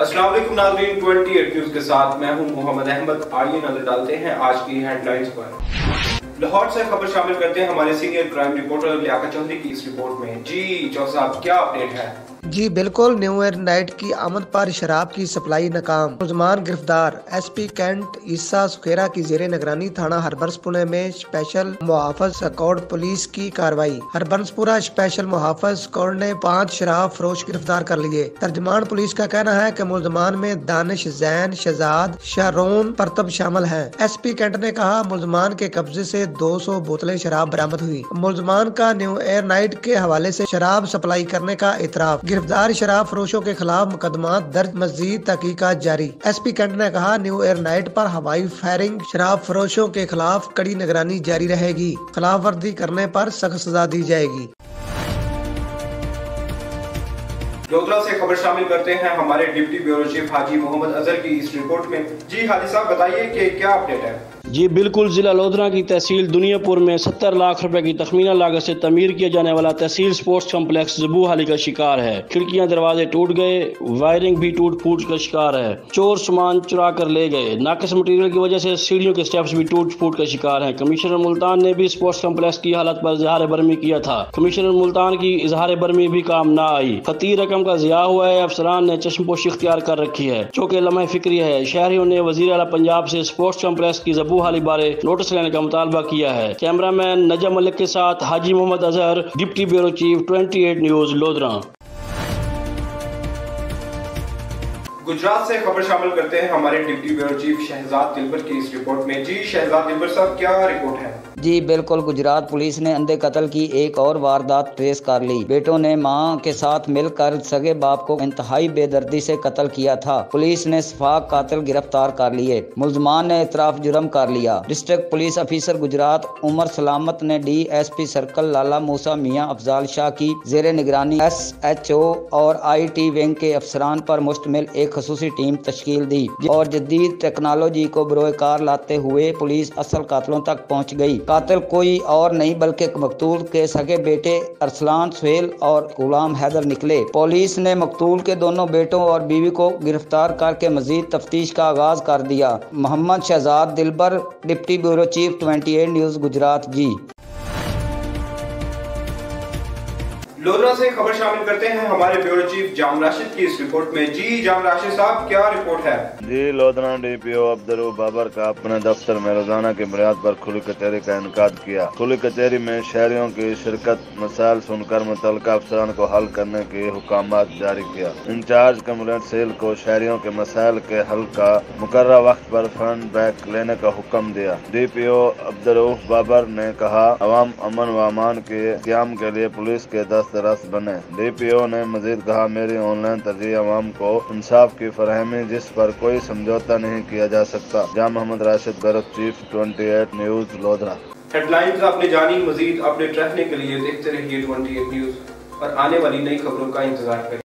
अस्सलाम वालेकुम नाज़रीन, 28 न्यूज़ के साथ मैं हूं मोहम्मद अहमद। आइए नजर डालते हैं आज की हेडलाइंस पर। लाहौर से खबर शामिल करते हैं हमारे senior crime reporter Liaquat Chaudhry की इस रिपोर्ट में। जी चौधरी साहब, क्या अपडेट है? जी बिल्कुल, न्यू ईयर नाइट की आमद पर शराब की सप्लाई नाकाम, मुलजमान गिरफ्तार। SP कैंट ईसा सुखेरा की जेरे निगरानी थाना हरबंसपुरा में स्पेशल मुहाफिज स्क्वाड पुलिस की कार्रवाई। हरबंसपुरा स्पेशल मुहाफिज स्क्वाड ने 5 शराब फरोश गिरफ्तार कर लिए। तर्जमान पुलिस का कहना है कि मुलजमान में दानिश, जैन, शहजाद, शारोन परतब शामिल हैं। SP कैंट ने कहा, मुलजमान के कब्जे से 200 बोतलें शराब बरामद हुई। मुलजमान का न्यू ईयर नाइट के हवाले से शराब सप्लाई करने का इतराफ। गिरफ्तार शराब फरोशों के खिलाफ मुकदमा दर्ज, मजीद तहकीकात जारी। SP कैंट ने कहा, न्यू ईयर नाइट पर हवाई फायरिंग शराब फरोशों के खिलाफ कड़ी निगरानी जारी रहेगी। खिलाफ वर्जी करने पर सख्त सजा दी जाएगी। लोधरा से खबर शामिल करते हैं हमारे डिप्टी ब्यूरो चीफ हाजी मोहम्मद अजहर की इस रिपोर्ट में। जी हाजी साहब, बताइए कि क्या अपडेट है? जी बिल्कुल, जिला लोधरा की तहसील दुनियापुर में 70 लाख रुपए की तखमीना लागत से तमीर किया जाने वाला तहसील स्पोर्ट्स कम्प्लेक्स जबू हाली का शिकार है। खिड़कियां दरवाजे टूट गए, वायरिंग भी टूट फूट का शिकार है। चोर सामान चुरा कर ले गए। नाकिस मटीरियल की वजह से सीढ़ियों के स्टेप्स भी टूट फूट का शिकार है। कमिश्नर मुल्तान ने भी स्पोर्ट्स कम्प्लेक्स की हालत पर इजहार बरमी किया था। कमिश्नर मुल्तान की इजहार बरमी भी काम न आई। खतीर रकम का जिया हुआ है। अफसरान ने चश्मपोशी इख्तियार कर रखी है, जो कि लम्हे फिक्री है। शहरियों ने वजीर आला पंजाब से स्पोर्ट्स कम्प्लेक्स की जबू हाली बारे नोटिस लेने का मुतालबा किया है। कैमरामैन नजम मलिक के साथ Haji Mohammad Azhar, deputy bureau chief, 28 News Lodhra. Gujarat से खबर शामिल करते हैं हमारे deputy bureau chief Shahzad Dilbar की इस रिपोर्ट में। जी शहजाद दिलबर साहब, क्या रिपोर्ट है? जी बिल्कुल, गुजरात पुलिस ने अंधे कत्ल की एक और वारदात ट्रेस कर ली। बेटों ने मां के साथ मिलकर सगे बाप को इंतहाई बेदर्दी से कत्ल किया था। पुलिस ने सफाक कातिल गिरफ्तार कर लिए। मुलजमान ने इतराफ जुर्म कर लिया। District police officer Gujrat Umar Salamat ने DSP सर्कल लाला मूसा मियां अफजाल शाह की जेरे निगरानी SHO और IT विंग के अफसरान पर मुश्तमिल एक खसूसी टीम तश्कील दी और जदीद टेक्नोलॉजी को बरोकार लाते हुए पुलिस असल कातिलों तक पहुँच गई। कातिल कोई और नहीं बल्कि मकतूल के सगे बेटे अरसलान, सुहेल और गुलाम हैदर निकले। पुलिस ने मकतूल के दोनों बेटों और बीवी को गिरफ्तार करके मजीद तफ्तीश का आगाज कर दिया। Mohammad Shahzad Dilbar, deputy bureau chief, 28 News Gujarat. जी लोधरा से खबर शामिल करते हैं हमारे ब्यूरो चीफ जाम राशिद की इस रिपोर्ट में। जी जाम राशिद साहब, क्या रिपोर्ट है? जी लोधरा DPO अब्दुल बाबर का अपने दफ्तर में रोजाना की बुनियाद पर खुली कचहरी का इनकाद किया। खुली कचहरी में शहरियों की शिरकत, मसाइल सुनकर मुतल्लिका अफसरान को हल करने के हुकामात जारी किया। इंचार्ज कम्युनिटी सेल को शहरियों के मसाइल के हल का मुकर्रर वक्त पर फंड बैक लेने का हुक्म दिया। DPO अब्दुल बाबर ने कहा, अवाम अमन व अमान के क़याम के लिए पुलिस के दस्त बने। DPO ने मजीद कहा, मेरी ऑनलाइन तरजीह अवाम को इंसाफ की फरहमी, जिस पर कोई समझौता नहीं किया जा सकता। Jam Mohammad Rashid, bureau chief, 28 News Lodhra. Headlines आपने जानी, मजीद अपडेट रखने के लिए देखते रहिए 28 न्यूज़ और आने वाली नई खबरों का इंतजार करें।